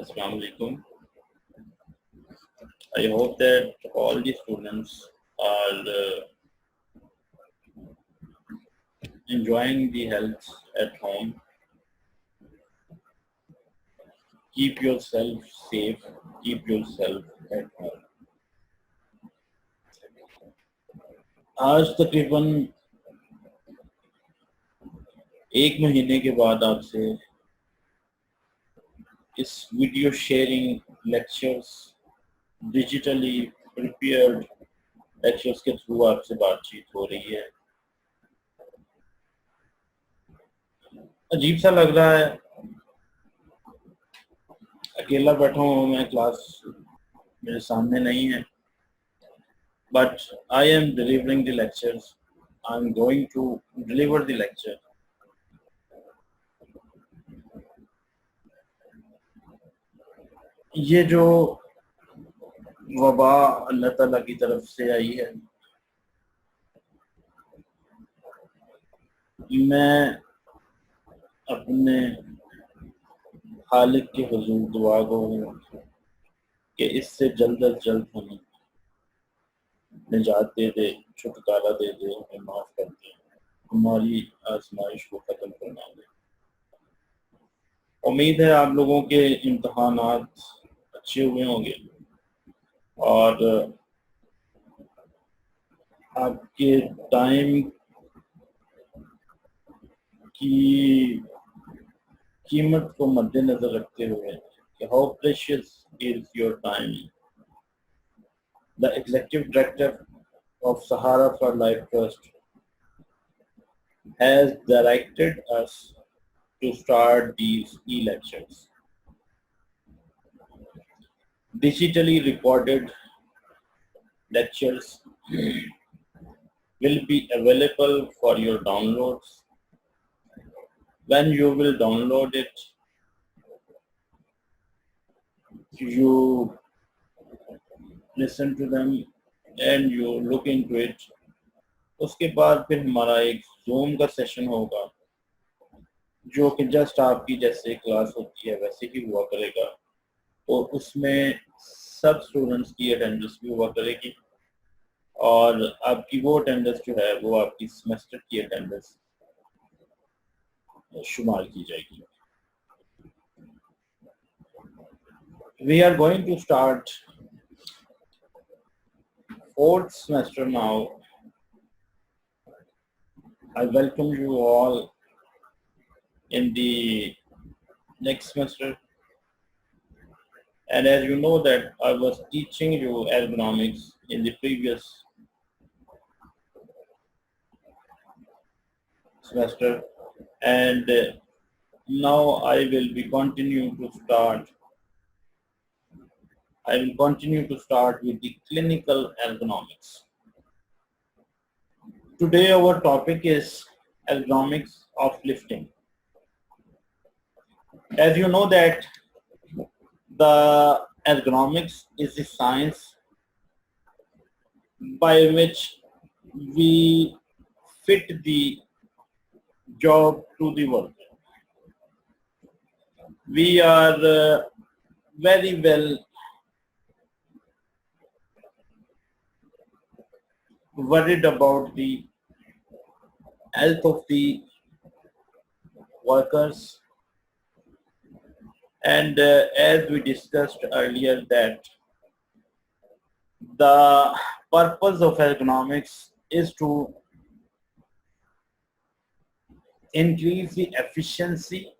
Assalamu alaikum. I hope that all the students are enjoying the health at home. Keep yourself safe. Keep yourself at home. आज तकरीबन एक महीने के बाद आपसे इस video sharing lectures digitally prepared lectures के थ्रू आपसे बातचीत हो रही है। अजीब सा लग रहा है, अकेला बैठा हूँ मैं, क्लास मेरे सामने नहीं है, but I am delivering the lectures. I'm going to deliver the lecture. ये जो वबा अल्लाह ताला की तरफ से आई है, मैं अपने खालिक के हुजूर दुआ गो हूँ कि इससे जल्द अज जल्द हमें निजात दे दे, छुटकारा दे दे, हमें माफ कर दे, हमारी आजमाइश को खत्म करना दे। उम्मीद है आप लोगों के इम्तहानात अच्छे हुए होंगे और आपके टाइम की कीमत को मद्देनजर रखते हुए कि how precious is your time, the executive director of Sahara for Life Trust has directed us to start these e-lectures. Digitally recorded lectures will be available for your downloads. When you will download it, you listen to them and you look into it. उसके बाद फिर हमारा एक zoom का session होगा जो कि just आपकी जैसे क्लास होती है वैसे ही हुआ करेगा, और उसमें सब स्टूडेंट्स की अटेंडेंस भी हुआ करेगी और आपकी वो अटेंडेंस जो है वो आपकी सेमेस्टर की अटेंडेंस शुमार की जाएगी। We are going to start fourth semester now. I welcome you all in the next semester, and as you know that I was teaching you ergonomics in the previous semester, and now I will continue to start with the clinical ergonomics. Today our topic is ergonomics of lifting. As you know that the ergonomics is the science by which we fit the job to the worker. We are very well worried about the health of the workers, and as we discussed earlier that the purpose of ergonomics is to increase the efficiency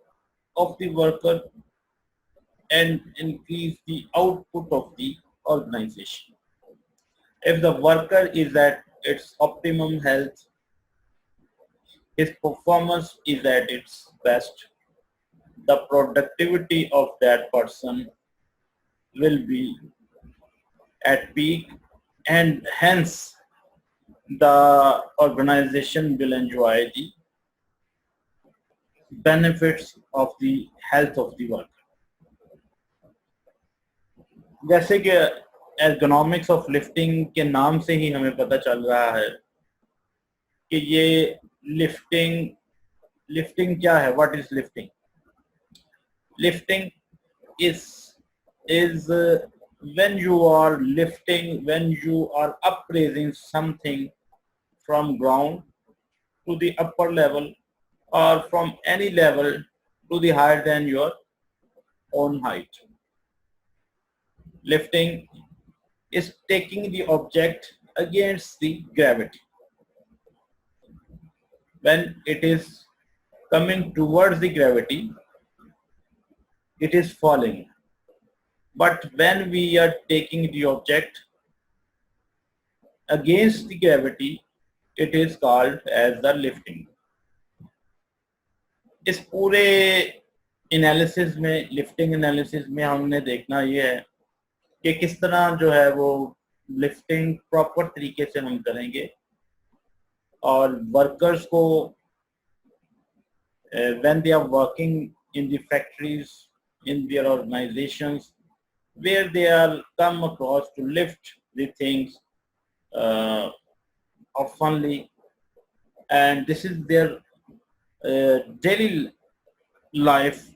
of the worker and increase the output of the organization. If the worker is at its optimum health, his performance is at its best, the productivity of that person will be at peak, and hence the organization will enjoy the benefits of the health of the worker. जैसे कि ergonomics of lifting के नाम से ही हमें पता चल रहा है कि ये लिफ्टिंग क्या है, what is lifting? Lifting is is when you are lifting, when you are upraising something from ground to the upper level or from any level to the higher than your own height. Lifting is taking the object against the gravity. When it is coming towards the gravity, it is falling. But when we are taking the object against the gravity, it is called as the lifting. इस पूरे analysis में, lifting analysis में हमने देखना ये है कि किस तरह जो है वो लिफ्टिंग प्रॉपर तरीके से हम करेंगे और वर्कर्स को when they are working in the factories, in their organizations, where they are come across to lift the things oftenly, and this is their daily life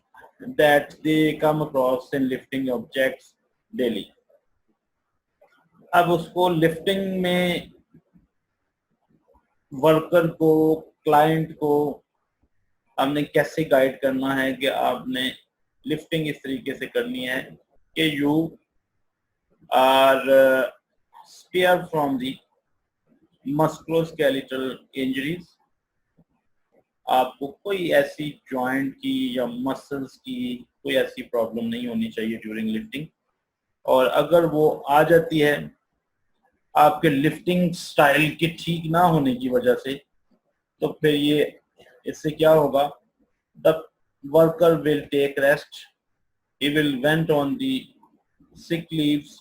that they come across in lifting objects daily. अब उसको lifting में worker को, client को हमने कैसे guide करना है कि आपने लिफ्टिंग इस तरीके से करनी है कि you are spare from the musculoskeletal injuries. आपको कोई ऐसी जॉइंट की या मसल्स की कोई ऐसी प्रॉब्लम नहीं होनी चाहिए ड्यूरिंग लिफ्टिंग. और अगर वो आ जाती है आपके लिफ्टिंग स्टाइल के ठीक ना होने की वजह से, तो फिर ये इससे क्या होगा, the worker will take rest, he will went on the sick leaves,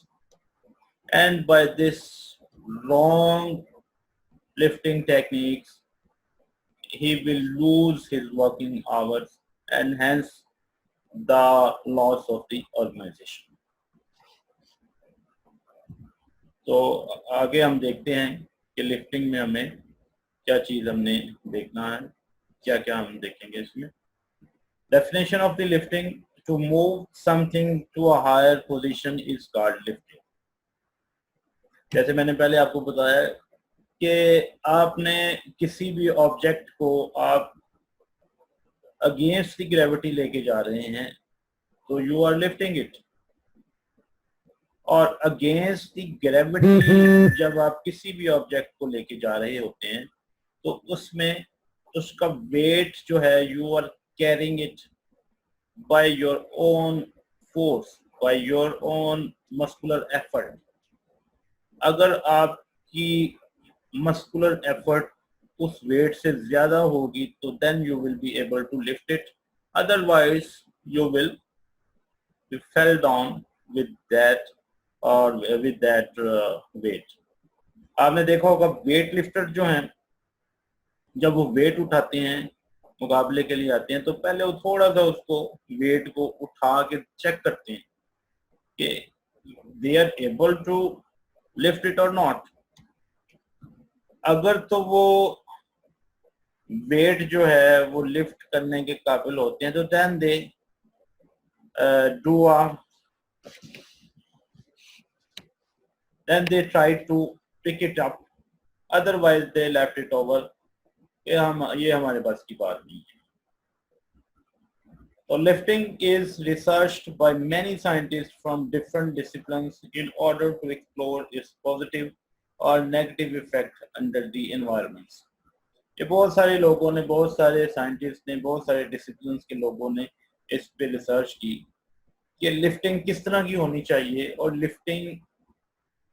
and by this wrong lifting techniques he will lose his working hours and hence the loss of the organization. तो आगे हम देखते हैं कि lifting में हमें क्या चीज हमने देखना है, क्या क्या हम देखेंगे इसमें. Definition of the lifting: to move something to a higher position is called lifting. जैसे मैंने पहले आपको बताया कि आपने किसी भी ऑब्जेक्ट को आप अगेंस्ट द ग्रेविटी लेके जा रहे हैं तो यू आर लिफ्टिंग इट. और अगेंस्ट द ग्रेविटी जब आप किसी भी ऑब्जेक्ट को लेके जा रहे होते हैं तो उसमें उसका वेट जो है, you are carrying it by your own force, by your own muscular effort. अगर आपकी मस्कुलर एफर्ट उस वेट से ज्यादा होगी तो then you will be able to lift it, otherwise you will be fail down with that और with that weight. आपने देखा होगा वेट लिफ्टर जो हैं जब वो वेट उठाते हैं, मुकाबले के लिए आते हैं, तो पहले वो थोड़ा सा उसको वेट को उठा के चेक करते हैं कि they are able to lift it और नॉट. अगर तो वो वेट जो है वो लिफ्ट करने के काबिल होते हैं तो then they do then they try to pick it up, otherwise they left it over. ये हमारे पास की बात नहीं है. So lifting is researched by many scientists from different disciplines in order to explore its positive or negative effect under the environments. ये बहुत सारे लोगों ने, बहुत सारे साइंटिस्ट ने, बहुत सारे डिसिप्लिन के लोगों ने इस पे रिसर्च की कि लिफ्टिंग किस तरह की होनी चाहिए और लिफ्टिंग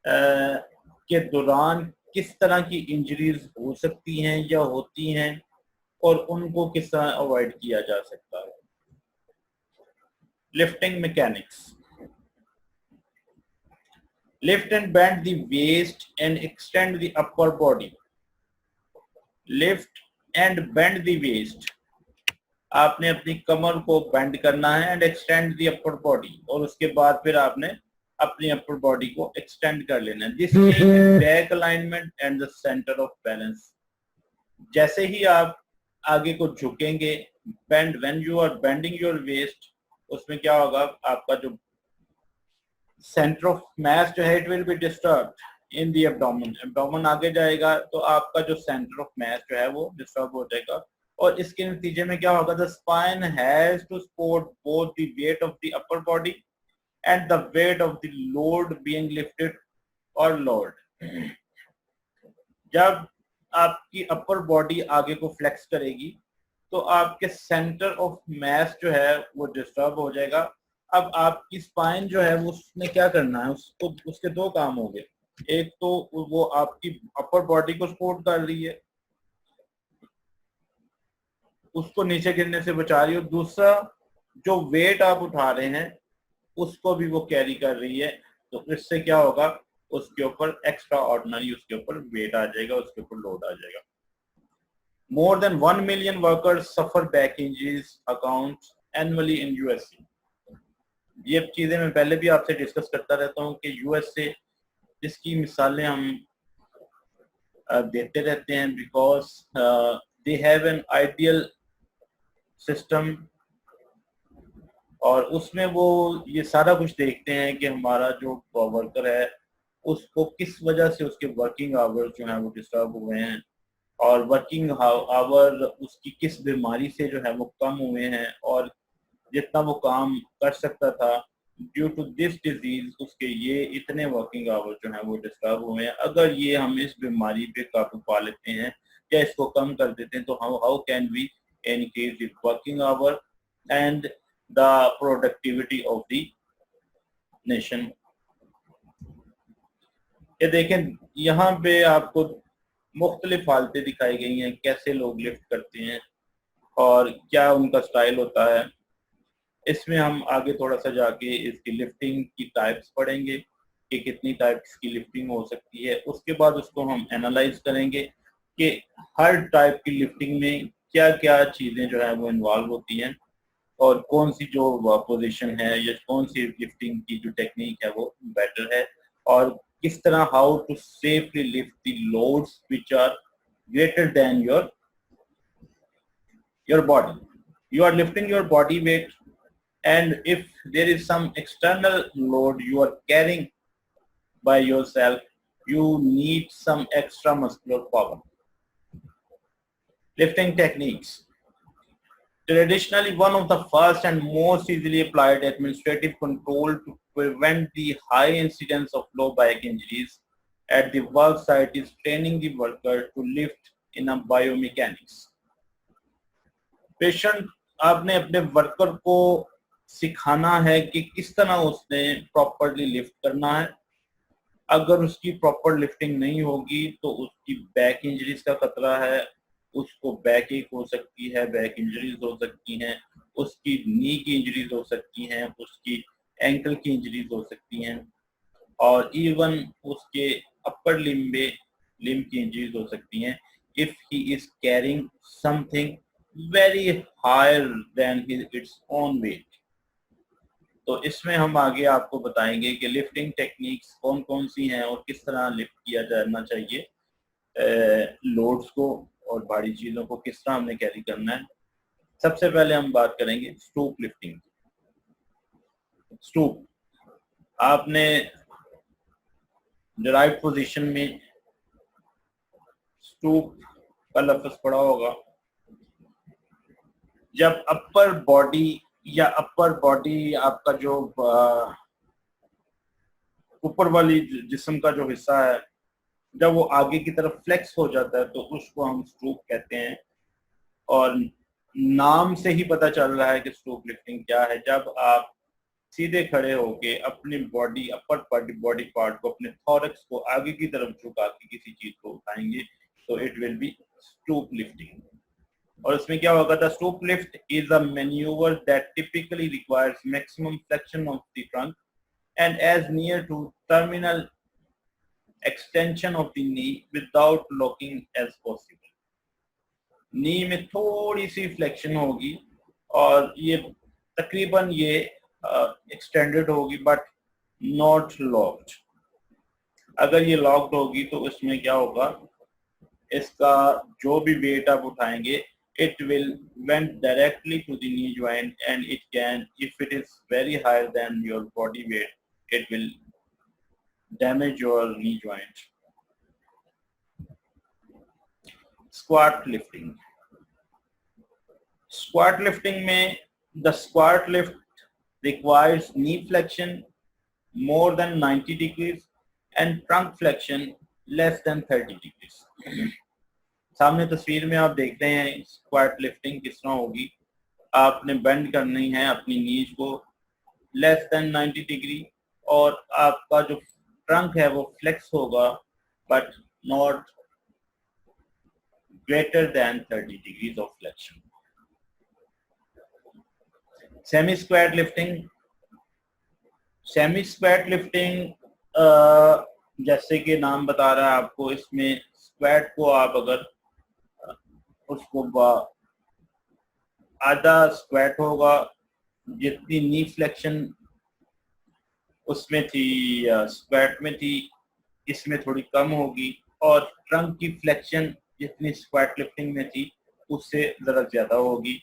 के दौरान किस तरह की इंजरीज हो सकती हैं या होती हैं और उनको किस तरह अवॉइड किया जा सकता है. Lifting mechanics: lift and bend the waist and extend the upper body. Lift and bend the waist, आपने अपनी कमर को बेंड करना है, and extend the upper body, और उसके बाद फिर आपने अपनी अपर बॉडी को एक्सटेंड कर लेना है. This back alignment and the centre of balance. जैसे ही आप आगे को झुकेंगे, bend, when you are bending your waist, उसमें क्या होगा, आपका जो सेंटर ऑफ मास जो है it will B disturbed in the abdomen, abdomen आगे जाएगा तो आपका जो सेंटर ऑफ मास जो है वो डिस्टर्ब हो जाएगा और इसके नतीजे में क्या होगा, the spine has to support both the weight of the upper body and the weight of the load being lifted और लोड। जब आपकी अपर बॉडी आगे को फ्लेक्स करेगी तो आपके सेंटर ऑफ मास जो है वो डिस्टर्ब हो जाएगा। अब आपकी स्पाइन जो है वो उसने क्या करना है, उसको उसके दो काम हो गए, एक तो वो आपकी अपर बॉडी को सपोर्ट कर रही है, उसको नीचे गिरने से बचा रही है, और दूसरा जो वेट आप उठा रहे हैं उसको भी वो कैरी कर रही है। तो इससे क्या होगा, उसके ऊपर एक्स्ट्रा ऑर्डिनरी उसके ऊपर वेट आ जाएगा, उसके ऊपर लोड आ जाएगा। More than 1 million workers suffer back injuries accounts annually in USA। ये चीजें मैं पहले भी आपसे डिस्कस करता रहता हूँ कि यूएसए जिसकी मिसालें हम देते रहते हैं because they have an ideal system, और उसमें वो ये सारा कुछ देखते हैं कि हमारा जो वर्कर है उसको किस वजह से उसके वर्किंग आवर्स जो है वो डिस्टर्ब हुए हैं, और वर्किंग आवर उसकी किस बीमारी से जो है वो कम हुए हैं, और जितना वो काम कर सकता था ड्यू टू दिस डिजीज उसके ये इतने वर्किंग आवर जो है वो डिस्टर्ब हुए हैं। अगर ये हम इस बीमारी पे काबू पा लेते हैं या इसको कम कर देते हैं तो how can we increase the working hour and the productivity of the nation. ये देखें यहाँ पे आपको मुख्तलिफ हालतें दिखाई गई हैं, कैसे लोग लिफ्ट करते हैं और क्या उनका स्टाइल होता है। इसमें हम आगे थोड़ा सा जाके इसकी लिफ्टिंग की टाइप्स पढ़ेंगे कि कितनी टाइप्स की लिफ्टिंग हो सकती है। उसके बाद उसको हम एनालाइज करेंगे कि हर टाइप की लिफ्टिंग में क्या क्या चीज़ें जो है वो इन्वॉल्व होती हैं और कौन सी जो पोजीशन है या कौन सी लिफ्टिंग की जो टेक्निक है वो बेटर है, और किस तरह how to safely lift the loads which are greater than your body. You are lifting your body weight, and if there is some external load you are carrying by yourself, you need some extra muscular power. Lifting techniques. Traditionally, one of the first and most easily applied administrative control to prevent the high incidence of low back injuries at the work site is training the worker to lift in a biomechanics. Patient आपने अपने worker को सिखाना है कि किस तरह उसने properly lift करना है। अगर उसकी प्रॉपर लिफ्टिंग नहीं होगी तो उसकी बैक इंजरीज का खतरा है, उसको बैक एक हो सकती है, बैक इंजरीज हो सकती हैं, उसकी नी की इंजरीज हो सकती हैं, उसकी एंकल की इंजरीज हो सकती हैं, और इवन उसके अपर लिम्ब की इंजरीज हो सकती हैं if he is carrying something very higher than its own weight. तो इसमें हम आगे आपको बताएंगे कि लिफ्टिंग टेक्निक्स कौन कौन सी हैं और किस तरह लिफ्ट किया जाना चाहिए लोड्स को, और भारी चीजों को किस तरह हमने कैरी करना है। सबसे पहले हम बात करेंगे स्टूप लिफ्टिंग। स्टूप आपने राइट पोजीशन में स्टूप का लफ्ज पढ़ा होगा। जब अपर बॉडी आपका जो ऊपर वाली जिस्म का जो हिस्सा है जब वो आगे की तरफ फ्लेक्स हो जाता है तो उसको हम स्टूप कहते हैं, और नाम से ही पता चल रहा है कि स्टूप लिफ्टिंग क्या है। जब आप सीधे खड़े होके अपनी बॉडी अपर बॉडी पार्ट को, अपने थॉरक्स को आगे की तरफ झुका के किसी चीज को उठाएंगे तो it will be stoop lifting. और इसमें क्या होगा, the stoop lift is a manoeuvre that typically requires maximum flexion of the trunk and as near to terminal extension of the knee without locking as possible. Knee में थोड़ी सी flexion होगी और ये तकरीबन ये एक्सटेंडेड होगी बट नॉट लॉक्ड। अगर ये लॉक्ड होगी तो इसमें क्या होगा, इसका जो भी वेट आप उठाएंगे it will went directly to the knee joint and it can, if it is very higher than your body weight, it will damage your knee joint. Squat lifting. Squat lifting में the squat lift requires knee flexion more than 90 degrees and trunk flexion less than 30 degrees. सामने तस्वीर में आप देख रहे हैं squat lifting किस तरह होगी. आपने बेंड करनी है अपनी नीज को लेस देन 90 डिग्री और आपका जो ट्रंक है वो फ्लेक्स होगा but not greater than 30 degrees of flexion. Semi squat lifting. Semi squat lifting जैसे कि नाम बता रहा है आपको, इसमें स्क्वाट को आप अगर उसको आधा स्क्वाट होगा, जितनी नी फ्लेक्शन उसमें थी स्क्वाट में थी इसमें थोड़ी कम होगी, और ट्रंक की फ्लेक्शन जितनी स्क्वाट लिफ्टिंग में थी उससे ज़रा ज़्यादा होगी.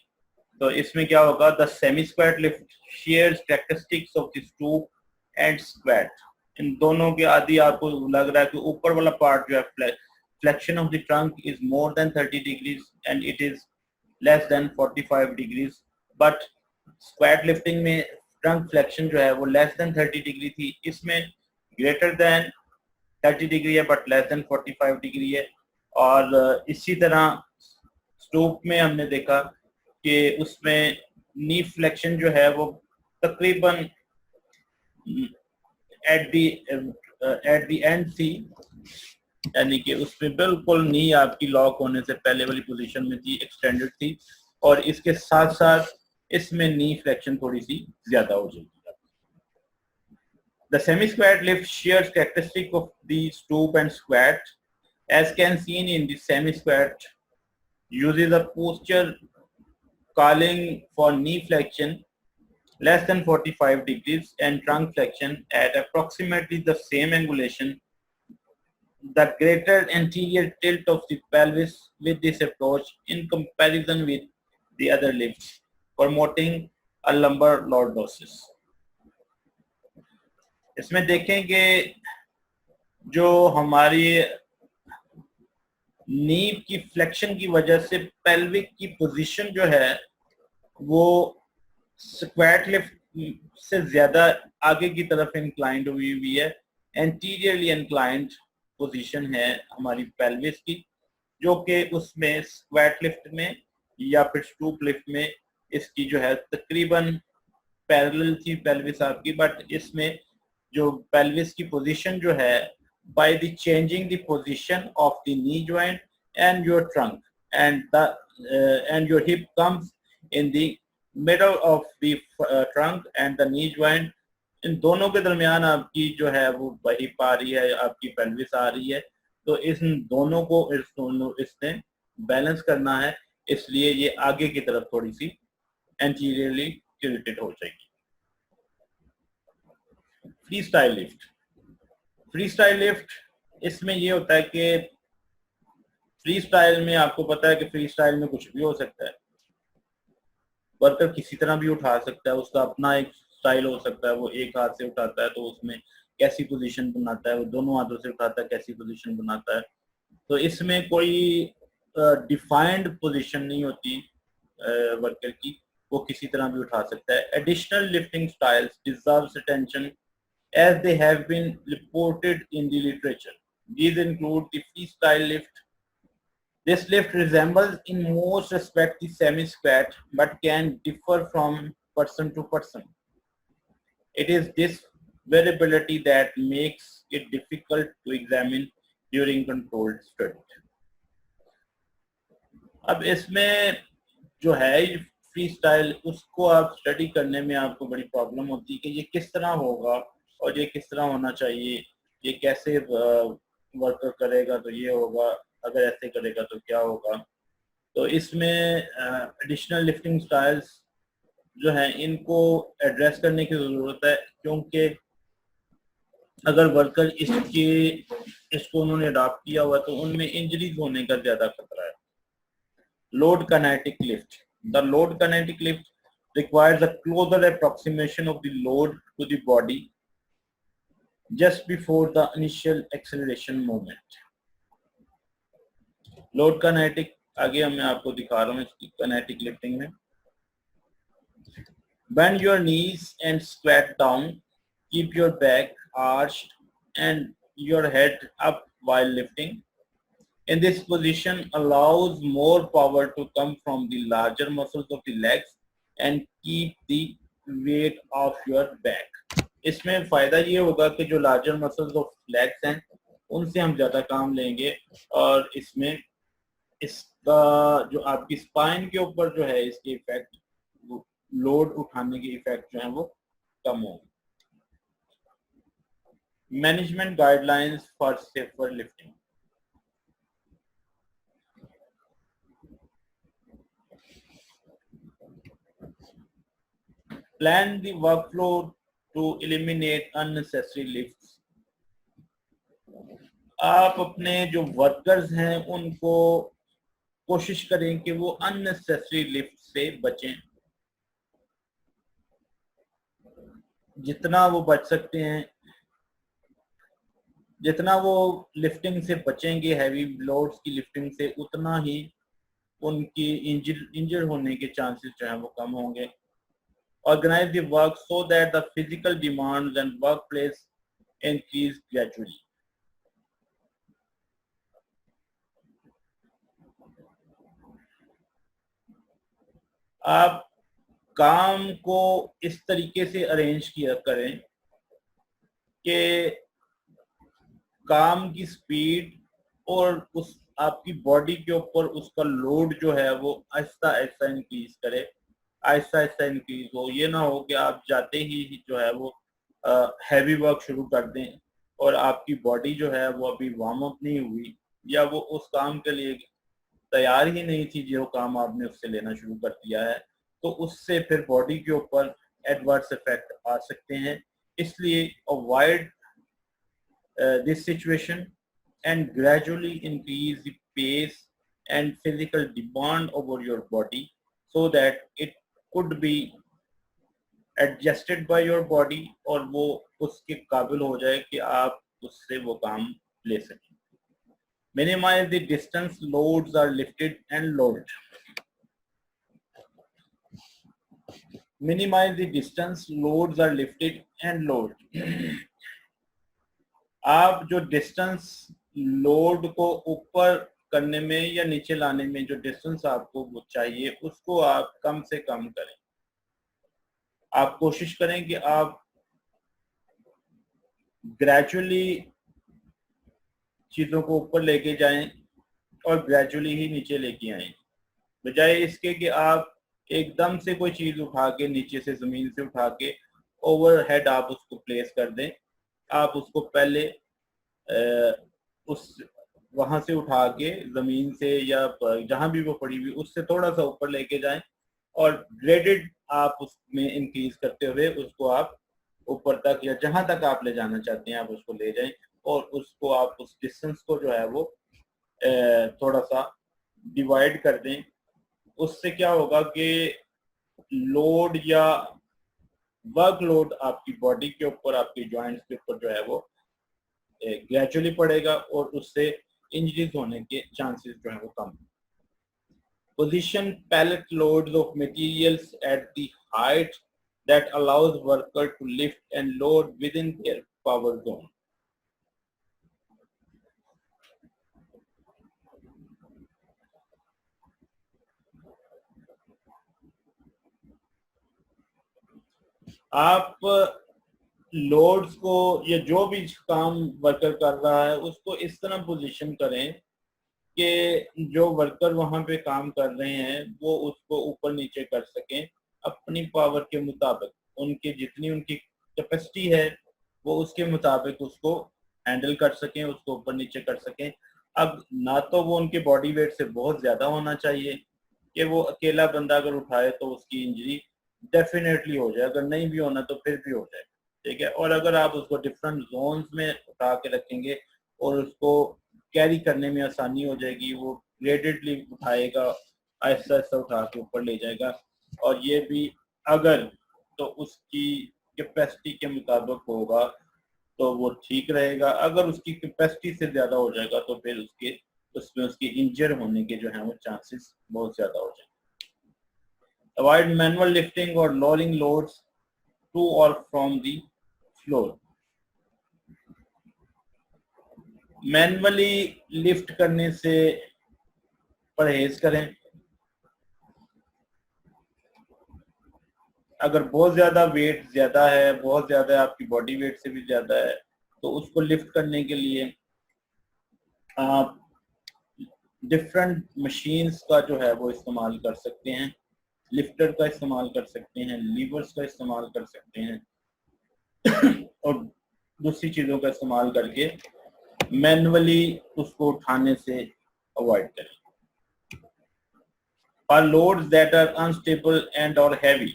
तो इसमें क्या होगा, the semi squat lift shares characteristics of the stoop and squat. इन दोनों के आदि आपको लग रहा है कि ऊपर वाला पार्ट जो है flexion of the trunk is more than 30 degrees and it is less than 45 degrees, but squat lifting में trunk flexion जो है वो less than 30 degree थी, इसमें greater than 30 degree है but less than 45 degree है. और इसी तरह stoop में हमने देखा कि उसमें knee flexion जो है वो तकरीबन at the end थी, यानी कि उसमें बिल्कुल नी आपकी लॉक होने से पहले वाली पोजीशन में थी, एक्सटेंडेड थी, और इसके साथ साथ इसमें नी फ्लेक्शन थोड़ी सी ज्यादा हो जाएगी. The semi squat lift shares characteristic of the stoop and squat as can seen in the semi squat uses a posture calling for knee flexion less than 45 degrees and trunk flexion at approximately the same angulation. The greater anterior tilt of the pelvis with this approach in comparison with the other lifts, promoting a lumbar lordosis. इसमें देखें कि जो हमारी नी की flexion की वजह से pelvic की पोजीशन जो है वो स्क्वाट लिफ्ट से ज्यादा आगे की तरफ इंक्लाइंड हुई हुई है. एंटीरियरली इंक्लाइंड पोजीशन है हमारी पेल्विस की, जो कि उसमें स्क्वाट लिफ्ट में या फिर स्टूप लिफ्ट में इसकी जो है तकरीबन पैरेलल थी पेल्विस आपकी, बट इसमें जो पेल्विस की पोजीशन जो है by the changing the position of the knee joint and your trunk and your hip comes in the middle of the trunk and the knee joint. इन दोनों के दरमियान आपकी जो है वो हिप आ रही है, आपकी पेल्विस आ रही है, तो इन दोनों को इसने बैलेंस करना है, इसलिए ये आगे की तरफ थोड़ी सी एंटीरियरली टिल्टेड हो जाएगी. Free style lift. Free style lift इसमें ये होता है कि फ्री स्टाइल में आपको पता है कि फ्री स्टाइल में कुछ भी हो सकता है, वर्कर किसी तरह भी उठा सकता है, उसका अपना एक स्टाइल हो सकता है. वो एक हाथ से उठाता है तो उसमें कैसी पोजीशन बनाता है, वो दोनों हाथों से उठाता है कैसी पोजीशन बनाता है. तो इसमें कोई डिफाइंड पोजीशन नहीं होती वर्कर की, वो किसी तरह भी उठा सकता है. Additional lifting styles deserves attention as they have been reported in the literature. These include the freestyle lift. This lift resembles in most respects the semi-squat but can differ from person to person. It is this variability that makes it difficult to examine during controlled study. अब इसमें जो है free style, उसको आप study करने में आपको बड़ी प्रॉब्लम होती है कि ये किस तरह होगा और ये किस तरह होना चाहिए, ये कैसे वर्कर करेगा तो ये होगा, अगर ऐसे करेगा तो क्या होगा. तो इसमें एडिशनल लिफ्टिंग स्टाइल्स जो हैं इनको एड्रेस करने की ज़रूरत है, क्योंकि अगर वर्कर इसको उन्होंने अडॉप्ट किया हुआ तो उनमें इंजरीज होने का ज़्यादा खतरा है. Load kinetic lift. The load kinetic lift requires a closer approximation of the load to the body just before the initial acceleration moment. Load kinetic आगे मैं आपको दिखा रहा हूँ इसकी काइनेटिक लिफ्टिंग में. Bend your knees and squat down. Keep your back arched and your head up while lifting. In this position allows more power to come from the larger muscles of the legs and keep the weight off your back. इसमें फायदा ये होगा कि जो larger muscles of legs हैं उनसे हम ज्यादा काम लेंगे और इसमें इसका जो आपकी स्पाइन के ऊपर जो है इसके इफेक्ट लोड उठाने के इफेक्ट जो है वो कम होंगे. Management guidelines for safer lifting. Plan the workflow to eliminate unnecessary lifts. आप अपने जो वर्कर्स हैं उनको कोशिश करें कि वो अननेसेसरी लिफ्ट से बचें. जितना वो बच सकते हैं, जितना वो लिफ्टिंग से बचेंगे, हैवी लोड्स की लिफ्टिंग से, उतना ही उनकी इंजर होने के चांसेस जो हैं वो कम होंगे. Organize the work so that the physical demands and workplace increase gradually. आप काम को इस तरीके से अरेंज किया करें कि काम की स्पीड और उस आपकी बॉडी के ऊपर उसका लोड जो है वो आहिस्ता आहिस्ता इंक्रीज करे, आहिस्ता आहिस्ता इंक्रीज हो. ये ना हो कि आप जाते ही जो है वो हैवी वर्क शुरू कर दें और आपकी बॉडी जो है वो अभी वार्म अप नहीं हुई या वो उस काम के लिए तैयार ही नहीं थी जो काम आपने उससे लेना शुरू कर दिया है, तो उससे फिर बॉडी के ऊपर एडवर्स इफेक्ट आ सकते हैं. इसलिए avoid this situation and gradually increase the pace and physical demand over your body so that it could be adjusted by your body और वो उसके काबिल हो जाए कि आप उससे वो काम ले सकें. Minimize the distance loads are lifted and lowered. Minimize the distance loads are lifted and lowered. आप जो डिस्टेंस लोड को ऊपर करने में या नीचे लाने में जो डिस्टेंस आपको वो चाहिए उसको आप कम से कम करें. आप कोशिश करें कि आप ग्रेजुअली चीजों को ऊपर लेके जाएं और ग्रेजुअली ही नीचे लेके आएं, बजाय इसके कि आप एकदम से कोई चीज उठा के नीचे से जमीन से उठा के ओवरहेड आप उसको प्लेस कर दें. आप उसको पहले उस वहां से उठा के जमीन से या जहां भी वो पड़ी हुई उससे थोड़ा सा ऊपर लेके जाएं और ग्रेडेड आप उसमें इंक्रीज करते हुए उसको आप ऊपर तक या जहां तक आप ले जाना चाहते हैं आप उसको ले जाएं और उसको आप उस डिस्टेंस को जो है वो थोड़ा सा डिवाइड कर दें. उससे क्या होगा कि लोड या वर्कलोड आपकी बॉडी के ऊपर, आपकी जॉइंट्स के ऊपर जो है वो ग्रेजुअली पड़ेगा और उससे इंजरीज होने के चांसेस जो है वो कम. Position pallet loads of materials at the height that allows worker to lift and load within their power zone. आप लोड्स को या जो भी काम वर्कर कर रहा है उसको इस तरह पोजीशन करें कि जो वर्कर वहां पे काम कर रहे हैं वो उसको ऊपर नीचे कर सकें अपनी पावर के मुताबिक. उनकी जितनी उनकी कैपेसिटी है वो उसके मुताबिक उसको हैंडल कर सकें, उसको ऊपर नीचे कर सकें. अब ना तो वो उनके बॉडी वेट से बहुत ज्यादा होना चाहिए कि वो अकेला बंदा अगर उठाए तो उसकी इंजरी डेफिनेटली हो जाए, अगर नहीं भी होना तो फिर भी हो जाए. ठीक है. और अगर आप उसको डिफरेंट जोन्स में उठा के रखेंगे और उसको कैरी करने में आसानी हो जाएगी, वो ग्रेडेडली उठाएगा, आहिस्ता आहिस्ता उठा के ऊपर ले जाएगा. और ये भी अगर तो उसकी कैपेसिटी के मुताबिक होगा तो वो ठीक रहेगा। अगर उसकी कैपेसिटी से ज़्यादा हो जाएगा तो फिर उसमें उसकी इंजर होने के जो है वो चांसेस बहुत ज़्यादा हो जाएंगे। अवॉइड मैनुअल लिफ्टिंग और लोअरिंग लोड्स टू और from the floor. Manually lift करने से परहेज करें। अगर बहुत ज़्यादा वेट ज़्यादा है, बहुत ज़्यादा है, आपकी बॉडी वेट से भी ज़्यादा है, तो उसको लिफ्ट करने के लिए आप डिफरेंट मशीन्स का जो है वो इस्तेमाल कर सकते हैं। लिफ्टर का इस्तेमाल कर सकते हैं, लीवर्स का इस्तेमाल कर सकते हैं और दूसरी चीज़ों का इस्तेमाल करके मैनुअली उसको उठाने से अवॉइड करें। For loads that are unstable and or heavy,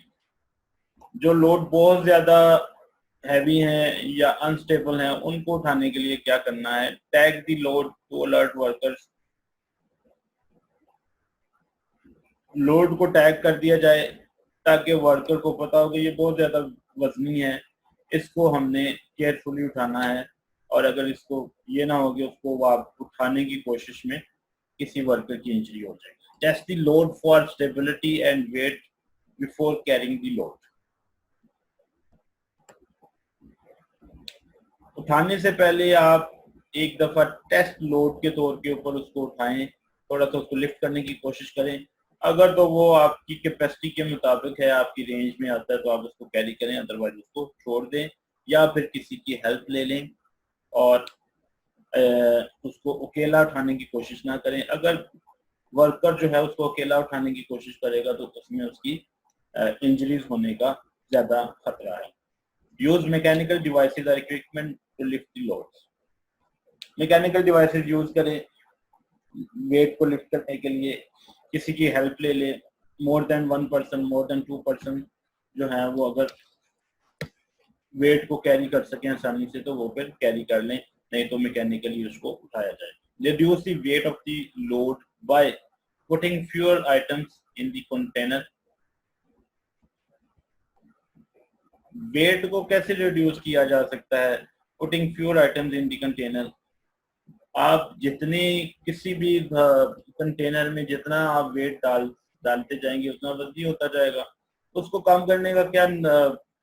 जो लोड बहुत ज़्यादा हैवी हैं या अनस्टेबल हैं, उनको उठाने के लिए क्या करना है? Tag the load to alert workers. Load को टैग कर दिया जाए ताकि वर्कर को पता हो कि ये बहुत ज़्यादा वजनी है, इसको हमने केयरफुली उठाना है। और अगर इसको ये ना हो कि उसको आप उठाने की कोशिश में किसी वर्कर की इंजरी हो जाए। Test the load for stability and weight before carrying the load. उठाने से पहले आप एक दफा टेस्ट लोड के तौर के ऊपर उसको उठाएं, थोड़ा सा उसको लिफ्ट करने की कोशिश करें। अगर तो वो आपकी कैपेसिटी के मुताबिक है, आपकी रेंज में आता है, तो आप उसको कैरी करें, अदरवाइज उसको छोड़ दें या फिर किसी की हेल्प ले लें और उसको अकेला उठाने की कोशिश ना करें। अगर वर्कर जो है उसको अकेला उठाने की कोशिश करेगा तो उसमें उसकी इंजरीज होने का ज़्यादा खतरा है। यूज मैकेनिकल डिवाइसेज और equipment to lift the loads. Mechanical devices use करें वेट को लिफ्ट करने के लिए, किसी की हेल्प ले ले। More than 1 person, more than 2 person जो है वो अगर वेट को कैरी कर सकें आसानी से तो वो फिर कैरी कर लें, नहीं तो मैकेनिकली उसको उठाया जाए। Reduce the weight of the load by putting fewer items in the container. Weight को कैसे रिड्यूस किया जा सकता है? Putting fewer items in the container. आप जितनी किसी भी कंटेनर में जितना आप वेट डालते जाएंगे उतना वजनी होता जाएगा। उसको कम करने का क्या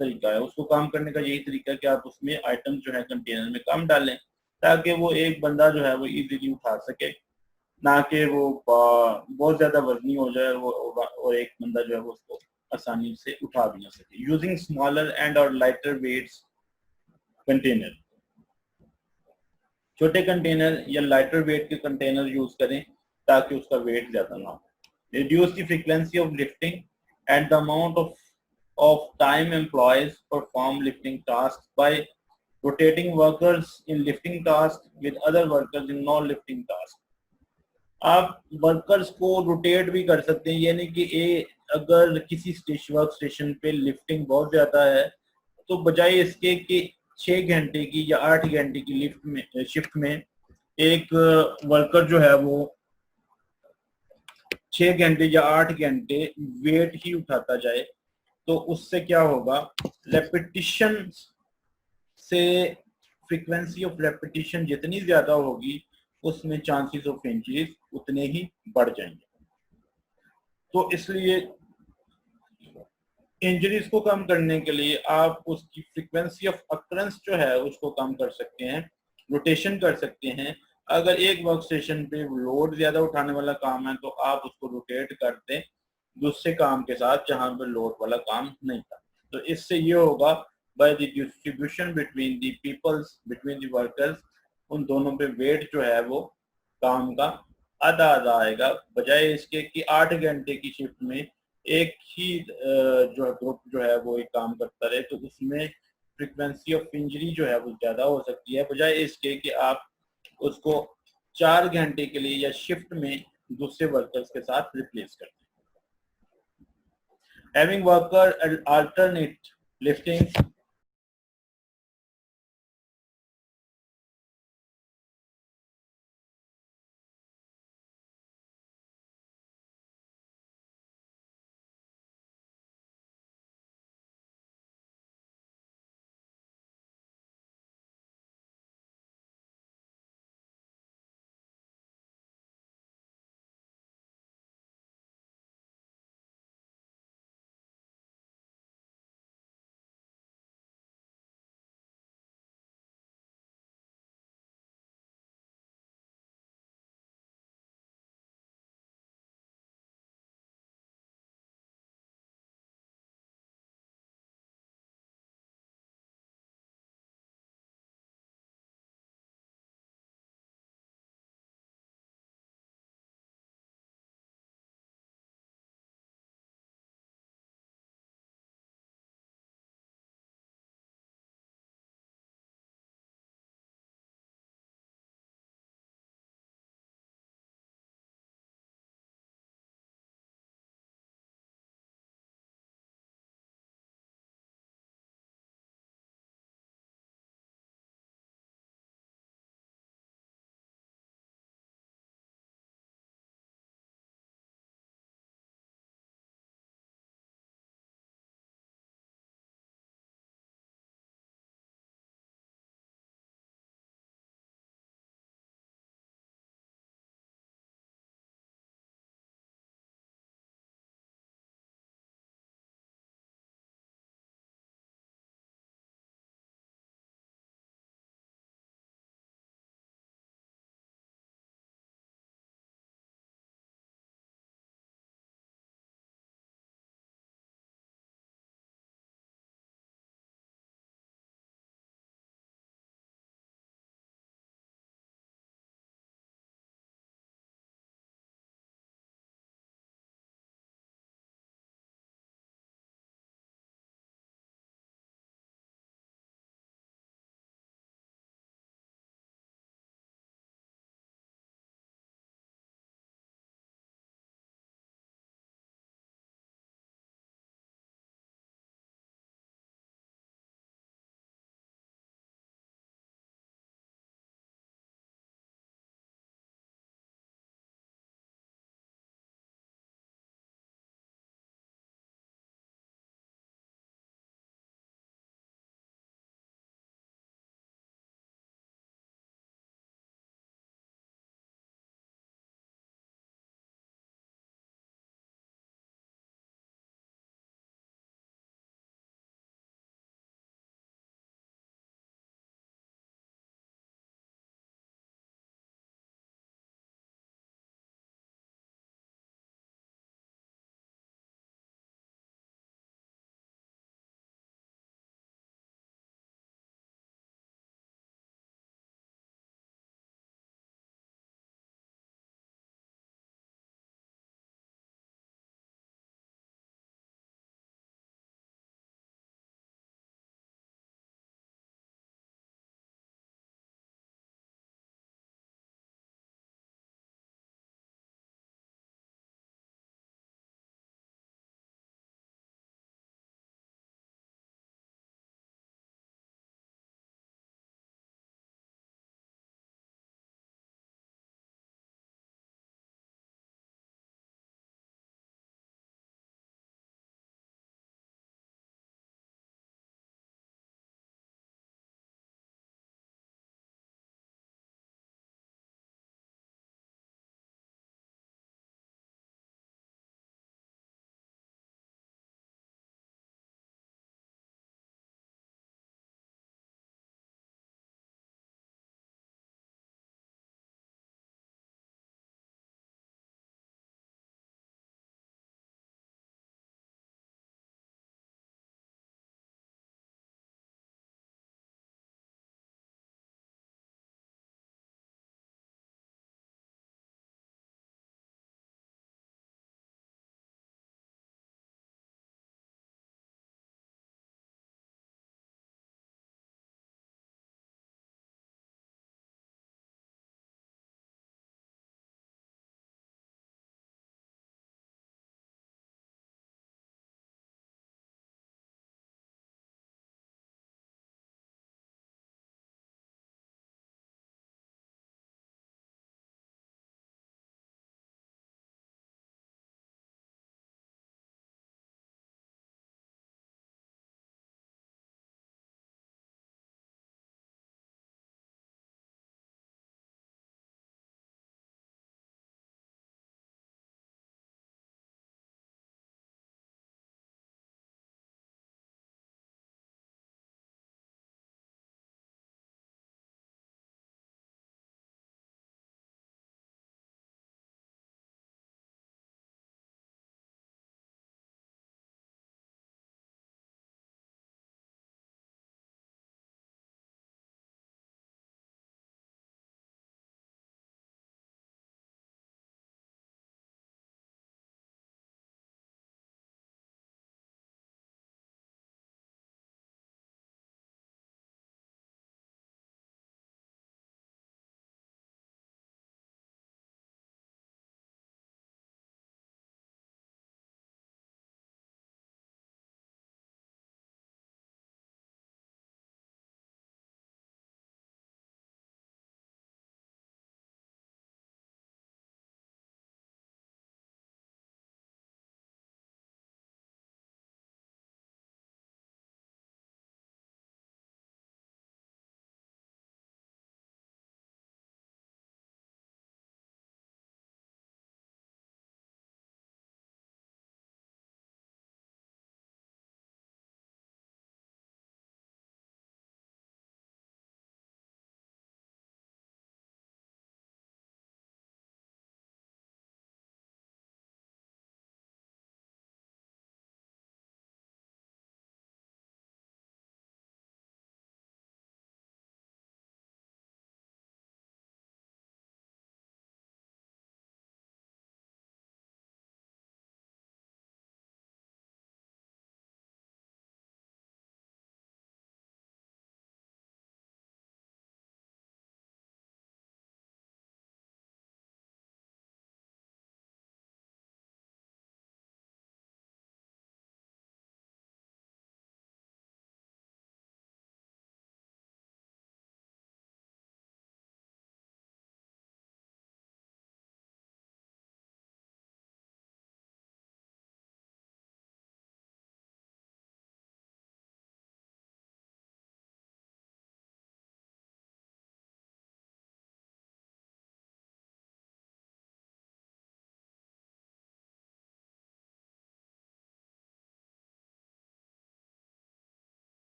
तरीका है? उसको कम करने का यही तरीका है कि आप उसमें आइटम जो है कंटेनर में कम डालें ताकि वो एक बंदा जो है वो इजीली उठा सके, ना कि वो बहुत ज्यादा वजनी हो जाए और एक बंदा जो है वो उसको आसानी से उठा भी ना सके। यूजिंग स्मॉलर एंड और लाइटर वेट्स कंटेनर। छोटे कंटेनर या लाइटर वेट के कंटेनर यूज करें ताकि उसका वेट ज्यादा ना हो। Reduce the frequency of lifting and the amount of time employees perform lifting task by rotating workers in lifting task with other workers in non lifting task. आप workers को rotate भी कर सकते हैं, यानी कि अगर किसी वर्क स्टेशन पे लिफ्टिंग बहुत ज्यादा है तो बजाय इसके कि 6 घंटे की या 8 घंटे की शिफ्ट में एक वर्कर जो है वो 6 घंटे या 8 घंटे वेट ही उठाता जाए तो उससे क्या होगा? रेपिटिशन से फ्रीक्वेंसी ऑफ रेपिटिशन जितनी ज्यादा होगी उसमें चांसेस ऑफ इंजरीज उतने ही बढ़ जाएंगे। तो इसलिए इंजरीज को कम करने के लिए आप उसकी फ्रीक्वेंसी ऑफ अकरेंस जो है उसको कम कर सकते हैं, रोटेशन कर सकते हैं। अगर एक वर्क स्टेशन पे लोड ज्यादा उठाने वाला काम है तो आप उसको रोटेट कर दें दूसरे काम के साथ जहां पर लोड वाला काम नहीं था। तो इससे ये होगा by the distribution between the peoples, between the workers, उन दोनों पे वेट जो है वो काम का आधा आधा आएगा, बजाय इसके कि 8 घंटे की शिफ्ट में एक ही जो है ग्रुप जो है वो एक काम करता रहे तो उसमें फ्रीक्वेंसी ऑफ इंजरी जो है वो ज्यादा हो सकती है, बजाय इसके कि आप उसको 4 घंटे के लिए या शिफ्ट में दूसरे वर्कर्स के साथ रिप्लेस करते हैं। Having worker alternate lifting